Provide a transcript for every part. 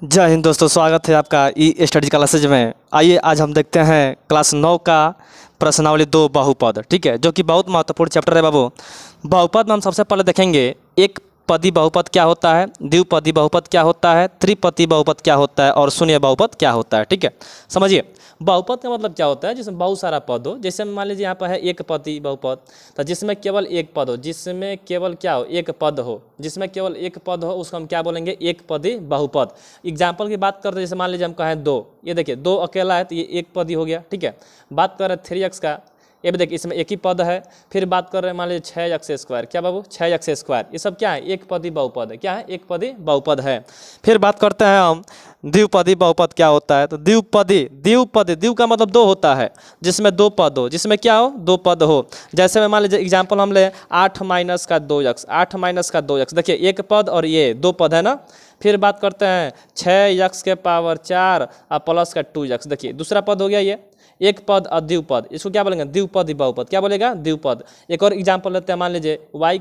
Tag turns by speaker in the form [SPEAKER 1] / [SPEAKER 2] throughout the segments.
[SPEAKER 1] जय हिंद दोस्तों, स्वागत है आपका ई स्टडी क्लासेज में। आइए आज हम देखते हैं क्लास 9 का प्रश्नावली 2 बहुपद, ठीक है, जो कि बहुत महत्वपूर्ण चैप्टर है बाबू। बहुपद में हम सबसे पहले देखेंगे एक पदी बहुपद क्या होता है, द्विपदी बहुपद क्या होता है, त्रिपदी बहुपद क्या होता है और शून्य बहुपद क्या होता है, ठीक है। समझिए, बहुपद का मतलब क्या होता है, जिसमें बहुत सारा पद हो। जैसे मान लीजिए यहाँ पर है एक पदी बहुपद, तो जिसमें केवल एक पद हो, जिसमें केवल क्या हो, एक पद हो, जिसमें केवल एक पद हो, उसको हम क्या बोलेंगे, एक पदी बहुपद। एग्जाम्पल की बात करते हैं, जैसे मान लीजिए हम कहें दो, ये देखिए दो अकेला है तो ये एक पदी हो गया, ठीक है। बात कर रहे हैं 3x का, ये भी देखिए इसमें एक ही पद है। फिर बात कर रहे हैं मान लीजिए 6x², क्या बाबू 6x², ये सब क्या है, एक पदी बहुपद है। क्या है, एक पदी बहुपद है। फिर बात करते हैं हम द्विपदी बहुपद क्या होता है, तो द्विपदी का मतलब दो होता है, जिसमें दो पद हो, जिसमें क्या हो, दो पद हो। जैसे में मान लीजिए एग्जाम्पल हम ले 8 - का 2x, 8 - का 2x, देखिए एक पद और ये दो पद है ना। फिर बात करते हैं 6x⁴ और प्लस का 2x, देखिए दूसरा पद हो गया, ये एक पद और द्विपद, इसको क्या बोलेंगे, द्विपदी बहुपद। क्या बोलेगा, द्विपद। एक और एग्जाम्पल लेते हैं, मान लीजिए y⁴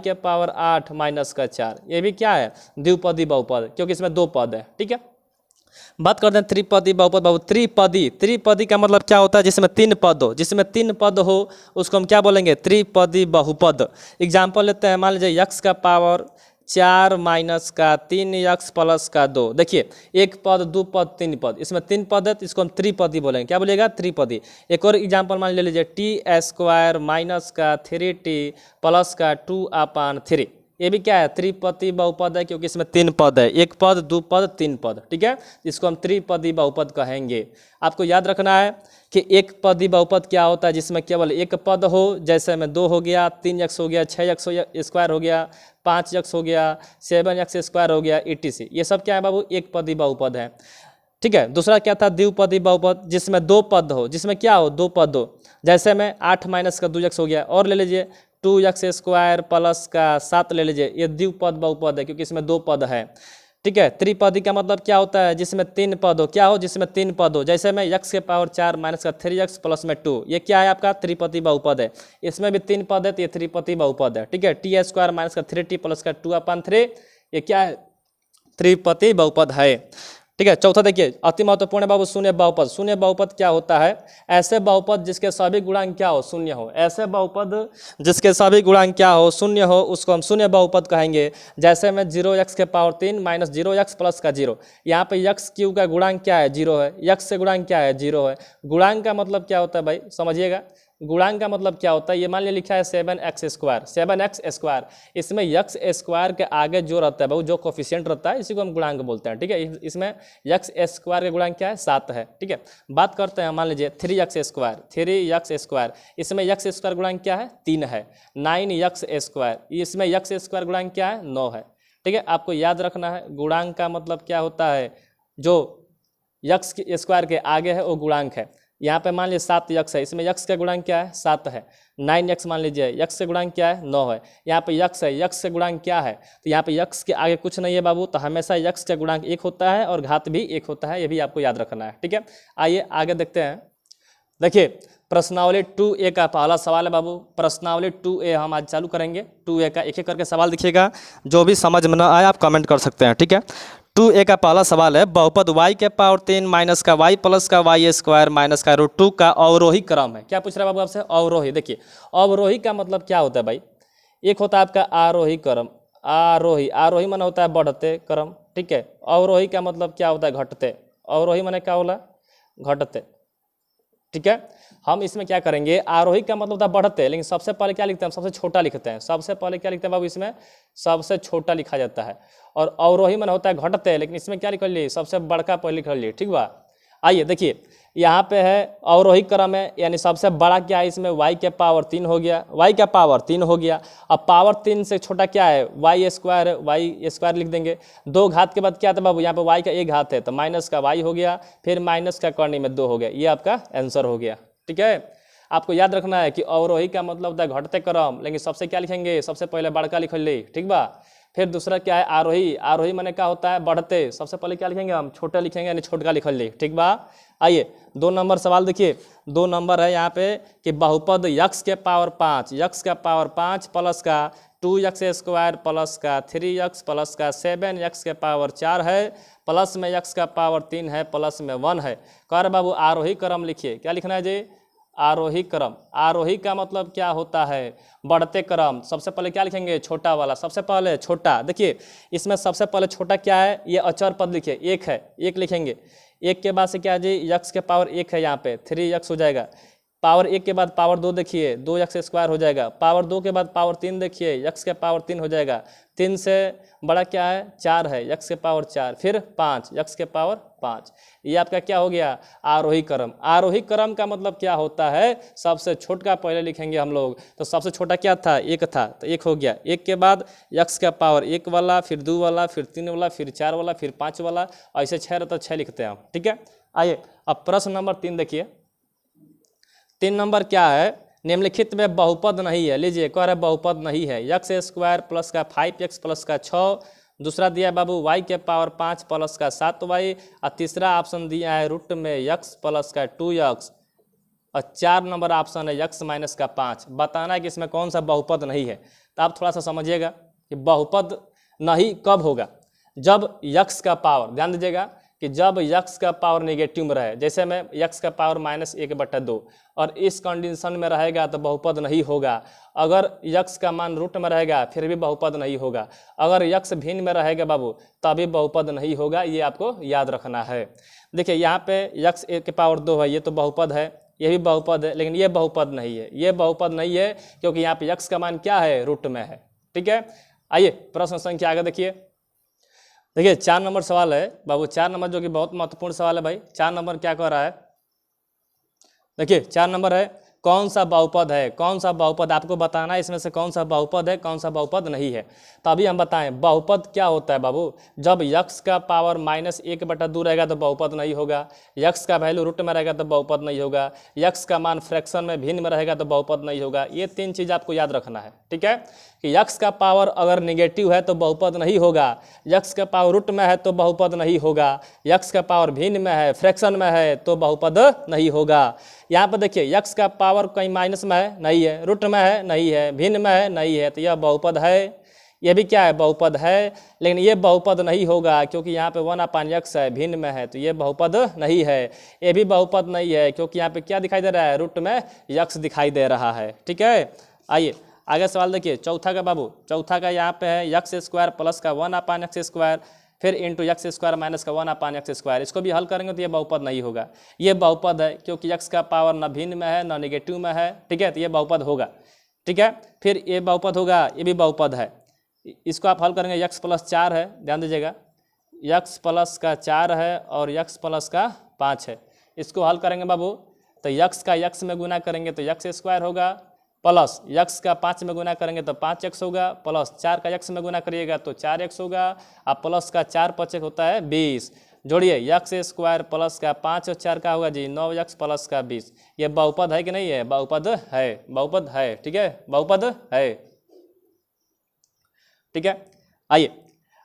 [SPEAKER 1] का 4, ये भी क्या है, द्विपदी बहुपद, क्योंकि इसमें दो पद है, ठीक है। बात करते हैं त्रिपदी बहुपद बाबू। त्रिपदी का मतलब क्या होता है, जिसमें तीन पद हो, जिसमें तीन पद हो उसको हम क्या बोलेंगे, त्रिपदी बहुपद। एग्जाम्पल लेते हैं, मान लीजिए x⁴ 4 - का 3x प्लस का 2, देखिए एक पद, दो पद, तीन पद, इसमें तीन पद है तो इसको हम त्रिपदी बोलेंगे। क्या बोलेगा, त्रिपदी। एक और एग्जाम्पल मान ले लीजिए t² - का 3t प्लस का 2/3, ये भी क्या है, त्रिपदी बहुपद है, क्योंकि इसमें तीन पद है, एक पद, दो पद, तीन पद, ठीक है। इसको हम त्रिपदी बहुपद कहेंगे। आपको याद रखना है कि एक पदी बहुपद क्या होता है, जिसमें केवल एक पद हो, जैसे में 2 हो गया, 3x हो गया, 6x² हो गया, 5x हो गया, 7x² हो गया, etc। ये सब क्या है बाबू, एक पदी बहुपद है, ठीक है। दूसरा क्या था, द्विपदी बहुपद, जिसमें दो पद हो, जिसमें क्या हो, दो पद हो। जैसे में 8 - का 2x हो गया, और ले लीजिए 2x² प्लस का 7 ले लीजिए, ये द्विपद बहुपद है, क्योंकि इसमें दो पद है, ठीक है। त्रिपदी का मतलब क्या होता है, जिसमें तीन पद हो, क्या हो, जिसमें तीन पद हो। जैसे में x⁴ 4 - का 3x प्लस में 2, ये क्या है आपका, त्रिपदी बहुपद है। इसमें भी तीन पद है तो ये त्रिपदी बहुपद है, ठीक है। t² - का 3t प्लस का 2/3, ये क्या है, त्रिपदी बहुपद है, ठीक है। चौथा देखिए, अति महत्वपूर्ण है बाबू, शून्य बहुपद। शून्य बहुपद क्या होता है, ऐसे बहुपद जिसके सभी गुणांक क्या हो, शून्य हो। ऐसे बहुपद जिसके सभी गुणांक क्या हो, शून्य हो, उसको हम शून्य बहुपद कहेंगे। जैसे में 0x⁴ - 0x प्लस का 0, यहाँ पे x³ का गुणांक क्या है, 0 है, x से गुणांक क्या है, 0 है। गुणांक का मतलब क्या होता है भाई, समझिएगा, गुणांक का मतलब क्या होता है, ये मान लिया लिखा है 7x², इसमें x² के आगे जो रहता है, जो कोफिशिएंट रहता है, इसी को हम गुणांक बोलते हैं, ठीक है। इसमें x² के गुणांक क्या है, 7 है, ठीक है। बात करते हैं, मान लीजिए 3x², इसमें x² गुणांक क्या है, 3 है। 9x², इसमें x² गुणांक क्या है, 9 है, ठीक है। आपको याद रखना है, गुणांक का मतलब क्या होता है, जो x² के आगे है वो गुणांक है। यहाँ पे मान लीजिए 7x है, इसमें x का गुणांक क्या है, 7 है। 9x मान लीजिए, x का गुणांक क्या है, 9 है। यहाँ पे x है, x का गुणांक क्या है, तो यहाँ पे x के आगे कुछ नहीं है बाबू, तो हमेशा x का गुणांक 1 होता है और घात भी 1 होता है, ये भी आपको याद रखना है, ठीक है। आइए आगे देखते हैं। देखिए प्रश्नावली 2A का पहला सवाल है बाबू। प्रश्नावली 2A हम आज चालू करेंगे। 2A का एक एक करके सवाल दिखिएगा, जो भी समझ में ना आए आप कमेंट कर सकते हैं, ठीक है। 2A का पहला सवाल है, बहुपद y⁴ का y प्लस का y² का √2 का अवरोही क्रम है। क्या पूछ रहा है बाबू आपसे, अवरोही। देखिए अवरोही का मतलब क्या होता है भाई, एक होता है आपका आरोही क्रम, आरोही माने होता है बढ़ते क्रम, ठीक है। अवरोही का मतलब क्या होता है, घटते। अवरोही माने क्या होला, घटते, ठीक है। हम इसमें क्या करेंगे, आरोही का मतलब होता है बढ़ते, लेकिन सबसे पहले क्या लिखते हैं, सबसे छोटा लिखते हैं। सबसे पहले क्या लिखते हैं बाबू, इसमें सबसे छोटा लिखा जाता है। और अवरोही मन होता है घटते, लेकिन इसमें क्या लिख लिए, सबसे बड़का पहले लिख लिए, ठीक बा। आइए देखिए, यहाँ पे है अवरोही क्रम है, यानी सबसे बड़ा क्या है, इसमें y⁴ हो गया, y⁴ हो गया। अब पावर 3 से छोटा क्या है, y² लिख देंगे। 2 घात के बाद क्या था बाबू, यहाँ पे y का 1 घात है, तो माइनस का y हो गया, फिर माइनस का करनी में 2 हो गया, ये आपका आंसर हो गया, ठीक है। आपको याद रखना है कि अवरोही का मतलब होता है घटते क्रम, लेकिन सबसे क्या लिखेंगे, सबसे पहले बड़का लिख ले, ठीक बा। फिर दूसरा क्या है, आरोही। आरोही माने क्या होता है, बढ़ते। सबसे पहले क्या लिखेंगे हम, छोटा लिखेंगे, यानी छोटका लिख ले, ठीक बा। आइए 2 नंबर सवाल देखिए। 2 नंबर है यहाँ पे कि बहुपद x⁴ प्लस का 2x² प्लस का 3x प्लस का 7x⁴ है प्लस में यक्स का पावर 3 है, प्लस में 1 है। कह रहे बाबू आरोही क्रम लिखिए। क्या लिखना है जी? आरोही क्रम। आरोही का मतलब क्या होता है? बढ़ते क्रम। सबसे पहले क्या लिखेंगे? छोटा वाला। सबसे पहले छोटा। देखिए इसमें सबसे पहले छोटा क्या है? ये अचर पद लिखिए, 1 है, 1 लिखेंगे। 1 के बाद से क्या है जी? यक्स के पावर 1 है, यहाँ पे 3 हो जाएगा। पावर 1 के बाद पावर 2 देखिए, 2 यक्स स्क्वायर हो जाएगा। पावर 2 के बाद पावर 3 देखिए, यक्स के पावर 3 हो जाएगा। 3 से बड़ा क्या है? 4 है, यक्स के पावर 4। फिर 5, यक्स के पावर 5। ये आपका क्या हो गया? आरोही क्रम। आरोही क्रम का मतलब क्या होता है? सबसे छोटा पहले लिखेंगे हम लोग। तो सबसे छोटा क्या था? 1 था, तो 1 हो गया। 1 के बाद यक्स का पावर 1 वाला, फिर 2 वाला, फिर 3 वाला, फिर 4 वाला, फिर 5 वाला, ऐसे 6 रहता, 6 लिखते हैं हम। ठीक है, आइए अब प्रश्न नंबर 3 देखिए। 3 नंबर क्या है? निम्नलिखित में बहुपद नहीं है। लीजिए, कह रहे बहुपद नहीं है। यक्स स्क्वायर प्लस का 5x प्लस का 6। दूसरा दिया है बाबू y के पावर 5 प्लस का 7y। और तीसरा ऑप्शन दिया है रूट में x प्लस का 2x। और 4 नंबर ऑप्शन है x माइनस का 5। बताना है कि इसमें कौन सा बहुपद नहीं है। तो आप थोड़ा सा समझिएगा कि बहुपद नहीं कब होगा? जब यक्स का पावर, ध्यान दीजिएगा कि जब यक्स का पावर नेगेटिव में रहे, जैसे में यक्स का पावर -1/2, और इस कंडीशन में रहेगा तो बहुपद नहीं होगा। अगर यक्स का मान रूट में रहेगा फिर भी बहुपद नहीं होगा। अगर यक्स भिन्न में रहेगा बाबू तभी बहुपद नहीं होगा। ये आपको याद रखना है। देखिए यहाँ पे यक्स के पावर 2 है, ये तो बहुपद है, ये भी बहुपद है, लेकिन ये बहुपद नहीं है। ये बहुपद नहीं है क्योंकि यहाँ पे यक्स का मान क्या है? रूट में है। ठीक है, आइए प्रश्न संख्या आगे देखिए। देखिए 4 नंबर सवाल है बाबू, 4 नंबर जो कि बहुत महत्वपूर्ण सवाल है भाई। 4 नंबर क्या कह रहा है? देखिए 4 नंबर है, कौन सा बहुपद है? कौन सा बहुपद आपको बताना है, इसमें से कौन सा बहुपद है, कौन सा बहुपद नहीं है। तो अभी हम बताएं बहुपद क्या होता है बाबू। जब यक्स का पावर -1/2 रहेगा तो बहुपद नहीं होगा। यक्स का वैल्यू रूट में रहेगा तो बहुपद नहीं होगा। यक्स का मान फ्रैक्शन में भिन्न में रहेगा तो बहुपद नहीं होगा। ये 3 चीज़ आपको याद रखना है। ठीक है, कि यक्स का पावर अगर नेगेटिव है तो बहुपद नहीं होगा। यक्स का पावर रूट में है तो बहुपद नहीं होगा। यक्स का पावर भिन्न में है, फ्रैक्शन में है तो बहुपद नहीं होगा। यहाँ पर देखिए यक्स का पावर कहीं माइनस में है, नहीं है। रूट में है, नहीं है। भिन्न में है, नहीं है। तो यह बहुपद है। यह भी क्या है? बहुपद है। लेकिन ये बहुपद नहीं होगा क्योंकि यहाँ पे 1/x है, भिन्न में है, तो ये बहुपद नहीं है। ये भी बहुपद नहीं है क्योंकि यहाँ पे क्या दिखाई दे रहा है? रूट में यक्स दिखाई दे रहा है। ठीक है, आइए आगे सवाल देखिए। चौथा का बाबू, चौथा का यहाँ पे है यक्स स्क्वायर प्लस का 1/x², फिर इंटू यक्स स्क्वायर माइनस का 1/x²। इसको भी हल करेंगे तो ये बहुपद नहीं होगा। ये बहुपद है क्योंकि यक्स का पावर न भिन्न में है न नेगेटिव में है। ठीक है, तो ये बहुपद होगा। ठीक है, फिर ये बहुपद होगा, ये भी बहुपद है। इसको आप हल करेंगे, यक्स प्लस 4 है, ध्यान दीजिएगा, यक्स प्लस का 4 है और यक्स प्लस का 5 है। इसको हल करेंगे बाबू तो यक्स का यक्स में गुना करेंगे तो यक्स स्क्वायर होगा, प्लस यक्स का 5 में गुना करेंगे तो 5x होगा, प्लस 4 का यक्स में गुना करिएगा तो 4x होगा, और प्लस का 4 × 5 होता है 20। जोड़िए, यक्स स्क्वायर प्लस का 5 और 4 का होगा जी 9x प्लस का 20। ये बहुपद है कि नहीं है? बहुपद है, बहुपद है। ठीक है, बहुपद है। ठीक है, आइए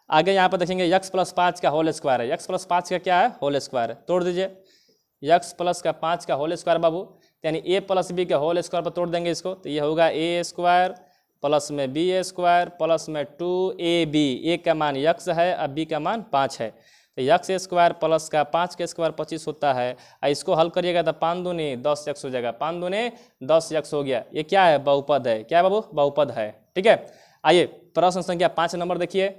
[SPEAKER 1] आगे यहाँ पर देखेंगे यक्स प्लस 5 का होल स्क्वायर है। यक्स प्लस 5 का क्या है? होल स्क्वायर है। तोड़ दीजिए, यक्स प्लस का 5 का होल स्क्वायर बाबू, यानी a प्लस बी के होल स्क्वायर पर तोड़ देंगे इसको, तो ये होगा a² प्लस में b² प्लस में 2ab। a का मान यक्स है और b का मान 5 है, तो यक्स स्क्वायर प्लस का 5 का स्क्वायर 25 होता है। और इसको हल करिएगा तो 5 दूनी 10x हो जाएगा, 5 दूनी 10x हो गया। ये क्या है? बहुपद है। क्या है बाबू? बहुपद है। ठीक है, आइए प्रश्न संख्या 5 नंबर देखिए।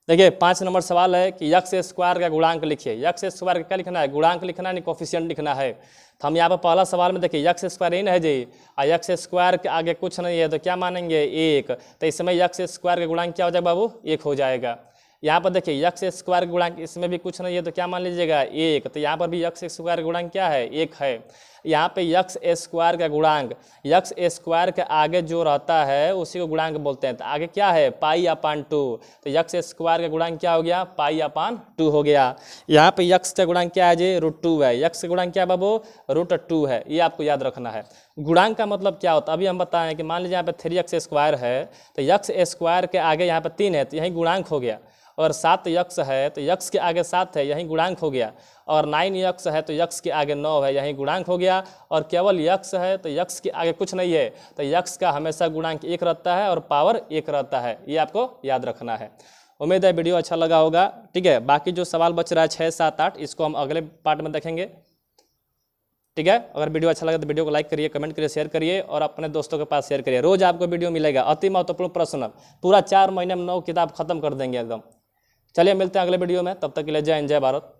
[SPEAKER 1] देखिए 5 नंबर सवाल है कि यक्स स्क्वायर का गुणांक लिखिए। यक्स स्क्वायर का क्या लिखना है? गुणांक लिखना है, नहीं कोफिशिएंट लिखना है। तो हम यहाँ पर पहला सवाल में देखिए यक्स स्क्वायर इन है जी, और यक्स स्क्वायर के आगे कुछ नहीं है तो क्या मानेंगे? 1। तो इस समय यक्स स्क्वायर का गुणांक क्या हो जाएगा बाबू? 1 हो जाएगा। यहाँ पर देखिए यक्स स्क्वायर का गुणांक, इसमें भी कुछ नहीं है तो क्या मान लीजिएगा? 1। तो यहाँ पर भी यक्स स्क्वायर का गुणांक क्या है? 1 है। यहाँ पे यक्स स्क्वायर का गुणांक, यक्स स्क्वायर के आगे जो रहता है उसी को गुणांक बोलते हैं। तो आगे क्या है? π/2। तो यक्स स्क्वायर का गुणांक क्या हो गया? π/2 हो गया। यहाँ पे यक्स का गुणांक क्या है जी? √2 है। यक्स का गुणांक क्या है बाबू? √2 है। ये आपको याद रखना है। गुणांक का मतलब क्या होता है अभी हम बताएं कि मान लीजिए यहाँ पे 3x² है, तो यक्स स्क्वायर के आगे यहाँ पे 3 है तो यही गुणांक हो गया। और 7 यक्स है तो यक्स के आगे 7 है, यही गुणांक हो गया। और 9 यक्स है तो यक्स के आगे 9 है, यही गुणांक हो गया। और केवल यक्स है तो यक्स के आगे कुछ नहीं है, तो यक्स का हमेशा गुणांक 1 रहता है और पावर 1 रहता है। ये आपको याद रखना है। उम्मीद है वीडियो अच्छा लगा होगा। ठीक है, बाकी जो सवाल बच रहा है 6, 7, 8 इसको हम अगले पार्ट में देखेंगे। ठीक है, अगर वीडियो अच्छा लगा तो वीडियो को लाइक करिए, कमेंट करिए, शेयर करिए और अपने दोस्तों के पास शेयर करिए। रोज आपको वीडियो मिलेगा, अति महत्वपूर्ण प्रश्न, पूरा 4 महीने में 9 किताब खत्म कर देंगे एकदम। चलिए मिलते हैं अगले वीडियो में, तब तक के लिए जय हिंद, जय भारत।